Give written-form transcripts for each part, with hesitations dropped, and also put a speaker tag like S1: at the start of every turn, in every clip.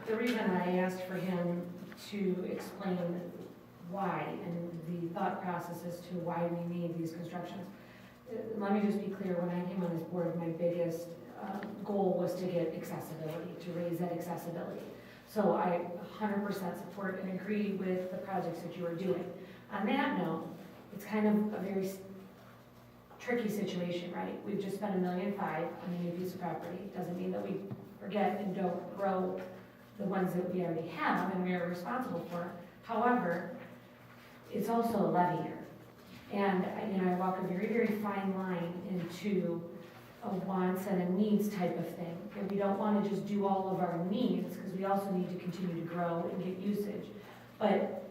S1: the reason I asked for him to explain why and the thought process as to why we need these constructions. Let me just be clear, when I came on this board, my biggest goal was to get accessibility, to raise that accessibility. So I 100% support and agree with the projects that you are doing. On that note, it's kind of a very tricky situation, right? We've just spent $1.5 million on a new piece of property. Doesn't mean that we forget and don't grow the ones that we already have and we are responsible for. However, it's also a levy year. And I walk a very, very fine line into a wants and a needs type of thing. And we don't want to just do all of our needs because we also need to continue to grow and get usage. But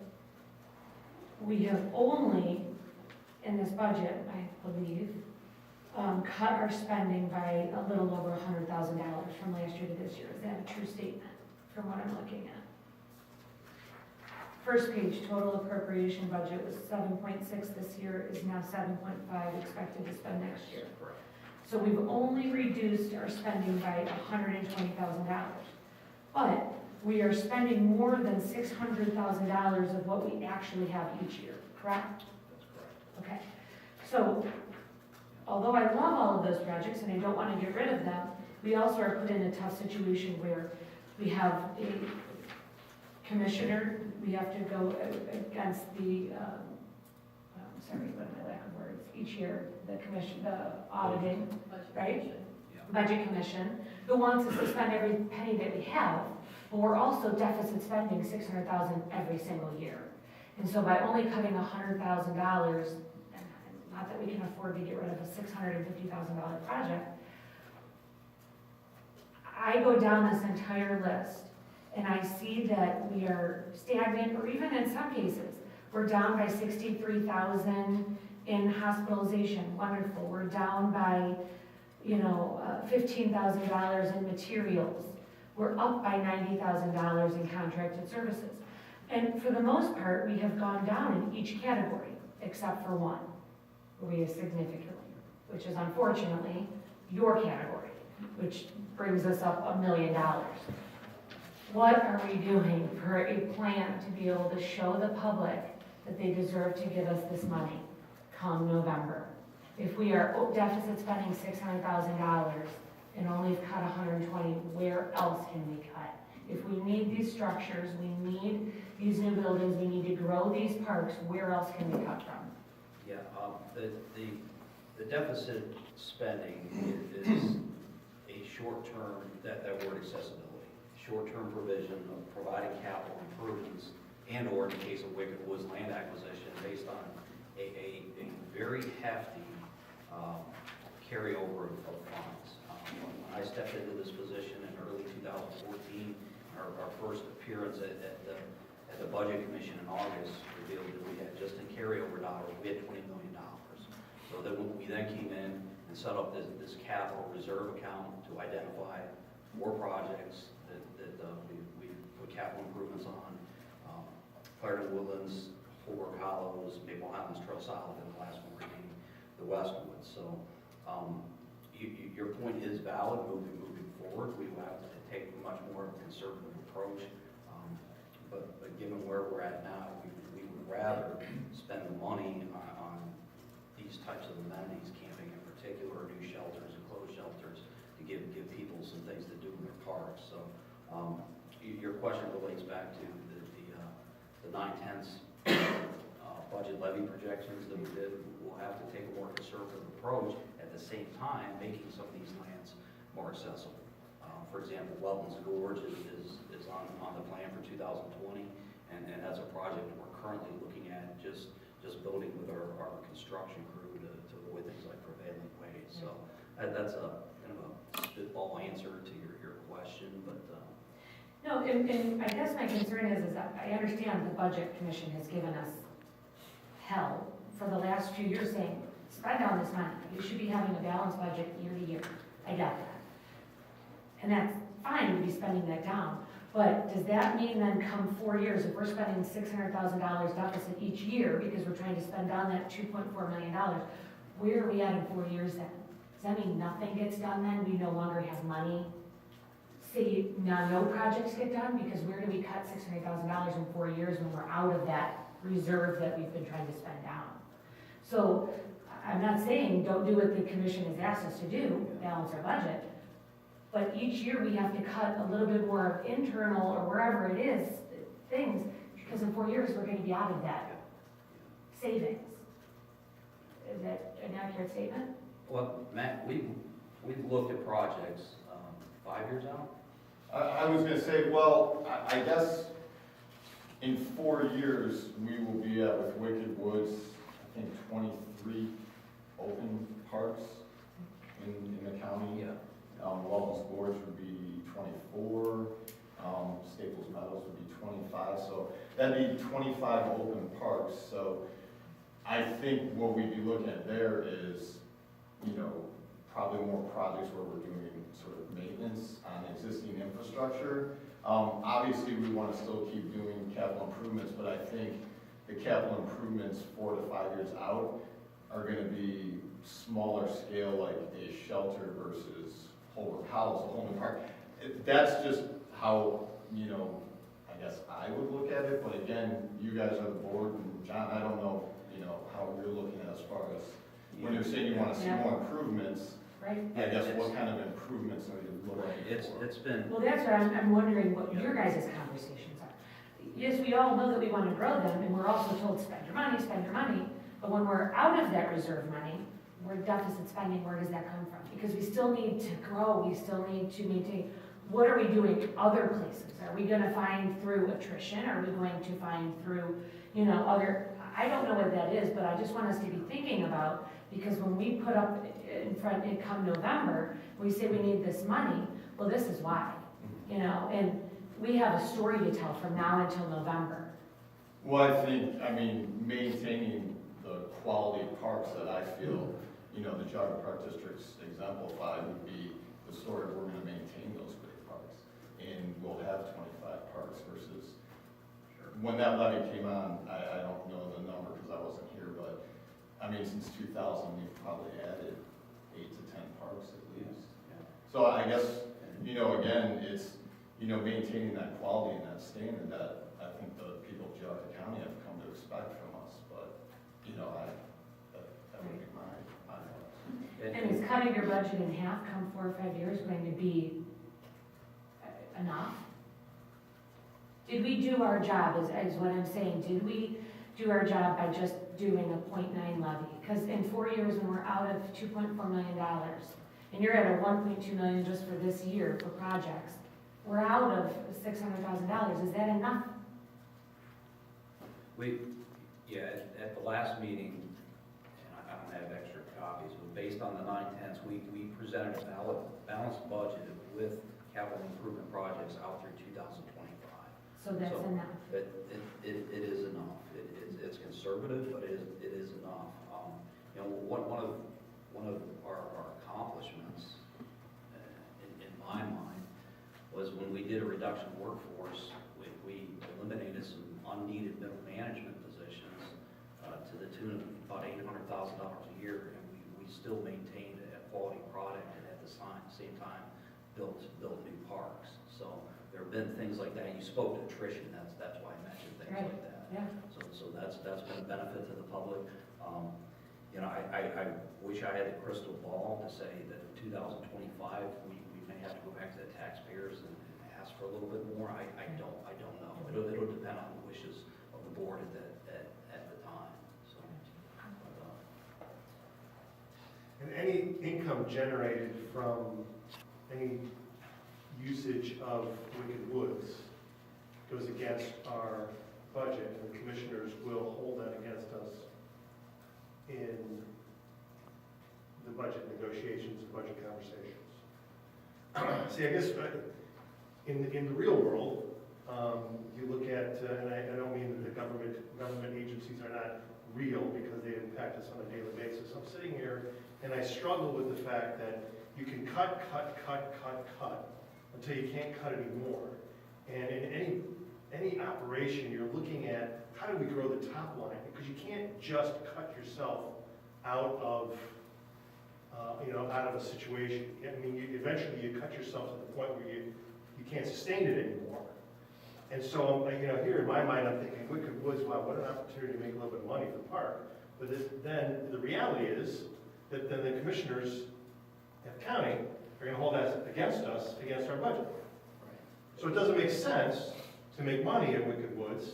S1: we have only, in this budget, I believe, cut our spending by a little over $100,000 from last year to this year. Is that a true statement from what I'm looking at? First page, total appropriation budget was 7.6 this year, is now 7.5 expected to spend next year.
S2: Correct.
S1: So we've only reduced our spending by $120,000. But we are spending more than $600,000 of what we actually have each year, correct?
S2: That's correct.
S1: Okay. So although I love all of those projects and I don't want to get rid of them, we also are put in a tough situation where we have a commissioner, we have to go against the, sorry, what am I lack of words, each year, the commission, the auditing, right?
S2: Yeah.
S1: Budget commission, who wants us to spend every penny that we have, but we're also deficit spending $600,000 every single year. And so by only cutting $100,000, not that we can afford to get rid of a $650,000 project, I go down this entire list and I see that we are stagnant, or even in some cases, we're down by $63,000 in hospitalization. Wonderful. We're down by, $15,000 in materials. We're up by $90,000 in contracted services. And for the most part, we have gone down in each category, except for one, where we have significantly, which is unfortunately your category, which brings us up $1 million. What are we doing for a plan to be able to show the public that they deserve to give us this money come November? If we are deficit spending $600,000 and only cut 120, where else can we cut? If we need these structures, we need these new buildings, we need to grow these parks, where else can we cut from?
S2: Yeah, the deficit spending is a short-term, that word accessibility, short-term provision of providing capital improvements and or in the case of Wicked Woods land acquisition based on a very hefty carryover of funds. When I stepped into this position in early 2014, our first appearance at the Budget Commission in August revealed that we had just in carryover dollars, we had $20 million. So then we then came in and set up this capital reserve account to identify more projects that we put capital improvements on. Clarendon Woodlands, Holbrook Hollows, Maple Highlands Trail South, and the last one being the Westwoods. So your point is valid. Moving forward, we will have to take a much more conservative approach. But given where we're at now, we would rather spend the money on these types of amenities, camping in particular, new shelters, enclosed shelters, to give people some things to do in their parks. So your question relates back to the 9/10 budget levy projections that we did. We'll have to take a more conservative approach at the same time making some of these lands more accessible. For example, Wetlands Gorge is on the plan for 2020, and that's a project we're currently looking at just building with our construction crew to avoid things like prevailing wage. So that's a kind of a spitball answer to your question, but.
S1: No, and I guess my concern is that I understand the Budget Commission has given us hell for the last few years saying, spend all this money. You should be having a balanced budget year to year. I get that. And that's fine to be spending that down. But does that mean then come 4 years, if we're spending $600,000 deficit each year because we're trying to spend down that $2.4 million, where are we at in 4 years then? Does that mean nothing gets done then? We no longer have money say now no projects get done, because where do we cut $600,000 in 4 years when we're out of that reserve that we've been trying to spend down? So I'm not saying don't do what the commission has asked us to do, balance our budget, but each year we have to cut a little bit more of internal or wherever it is, things, because in 4 years we're gonna be out of that savings. Is that an accurate statement?
S2: Well, Matt, we've looked at projects 5 years out.
S3: I was gonna say, well, I guess in 4 years, we will be at, with Wicked Woods, I think 23 open parks in the county.
S2: Yeah.
S3: Wellness Gorge would be 24, Staples Meadows would be 25, so that'd be 25 open parks. So I think what we'd be looking at there is, you know, probably more projects where we're doing sort of maintenance on existing infrastructure. Obviously, we want to still keep doing capital improvements, but I think the capital improvements 4 to 5 years out are going to be smaller scale, like a shelter versus Holbrook House, a Holman Park. That's just how, you know, I guess I would look at it, but again, you guys are the board, and John, I don't know, you know, how you're looking at as far as, when you're saying you want to see more improvements,
S1: Right?
S3: I guess what kind of improvements are you looking for?
S2: It's been,
S1: Well, that's what I'm wondering what your guys' conversations are. Yes, we all know that we want to grow them, and we're also told spend your money, but when we're out of that reserve money, we're deficit spending, where does that come from? Because we still need to grow, we still need to maintain. What are we doing other places? Are we gonna find through attrition? Are we going to find through, you know, other, I don't know what that is, but I just want us to be thinking about, because when we put up in front, and come November, we say we need this money, well, this is why, you know, and we have a story to tell from now until November.
S3: Well, I think, I mean, maintaining the quality of parks that I feel, you know, the Geauga Park District's exemplify would be the story, we're gonna maintain those great parks. And we'll have 25 parks versus, when that levy came on, I don't know the number because I wasn't here, but, I mean, since 2000, we've probably added 8 to 10 parks at least. So I guess, you know, again, it's, you know, maintaining that quality and that standard that I think the people of Geauga County have come to expect from us, but, you know, that would be my
S1: And is cutting your budget in half come 4 or 5 years going to be enough? Did we do our job, is what I'm saying, did we do our job by just doing a 0.9 levy? Because in 4 years, when we're out of $2.4 million, and you're at a 1.2 million just for this year for projects, we're out of $600,000, is that enough?
S2: At the last meeting, and I don't have extra copies, but based on the 9/10, we presented a balanced budget with capital improvement projects out through 2025.
S1: So that's enough.
S2: It is enough. It's conservative, but it is enough. You know, one of our accomplishments, in my mind, was when we did a reduction of workforce, we eliminated some unneeded middle management positions to the tune of about $800,000 a year, and we still maintained a quality product, and at the same time built new parks. So there have been things like that. You spoke to attrition. That's why I mentioned things like that.
S1: Yeah.
S2: So that's been a benefit to the public. You know, I wish I had the crystal ball to say that in 2025 we may have to go back to the taxpayers and ask for a little bit more. I don't know. It'll depend on the wishes of the board at the time. So,
S4: And any income generated from any usage of Wicked Woods goes against our budget, and the commissioners will hold that against us in the budget negotiations, the budget conversations. See, I guess in the real world, you look at, and I don't mean that the government agencies are not real because they impact us on a daily basis. I'm sitting here and I struggle with the fact that you can cut until you can't cut anymore. And in any operation, you're looking at how do we grow the top line, because you can't just cut yourself out of out of a situation. I mean, eventually you cut yourself to the point where you can't sustain it anymore. And so, you know, here in my mind, I'm thinking, Wicked Woods, wow, what an opportunity to make a little bit of money for the park. But then the reality is that then the commissioners at the county are gonna hold that against us, against our budget. So it doesn't make sense to make money at Wicked Woods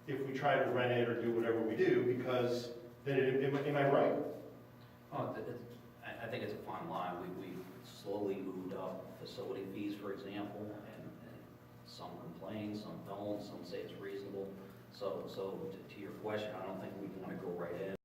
S4: if we try to rent it or do whatever we do, because then, am I right?
S2: Oh, I think it's a fine line. We slowly moved up facility fees, for example, and some complain, some don't, some say it's reasonable. So to your question, I don't think we want to go right in